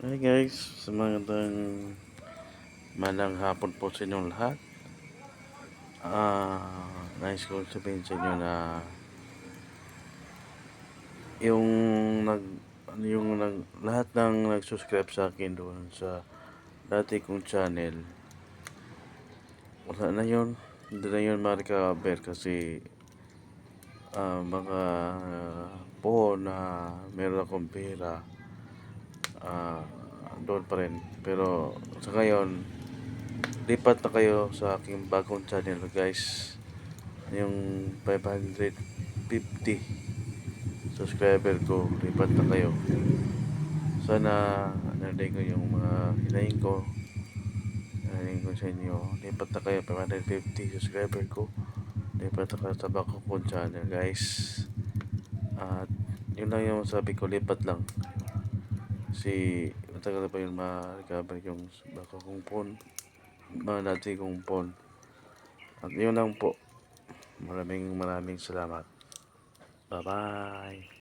Hi guys, magandang malang hapon po sa inyong lahat. Nais ko sabihin sa inyo na yung nag lahat ng nag-subscribe sa akin doon sa dati kong channel, wala na yun, hindi na yun ma-recover kasi baka po na meron akong pera, doon pa rin. Pero sa ngayon, lipat na kayo sa aking bagong channel guys, yung 550 subscriber ko. Lipat na kayo, sana narinig ko yung mga hinaing ko sa inyo. Lipat na kayo, 550 subscriber ko. Lipat na kayo sa bago kong channel guys. At yun lang yung sabi ko, lipat lang kasi matagal pa yun ma-recover yung bago kong phone, mga dati kong phone. At yun lang po, maraming salamat. Bye bye.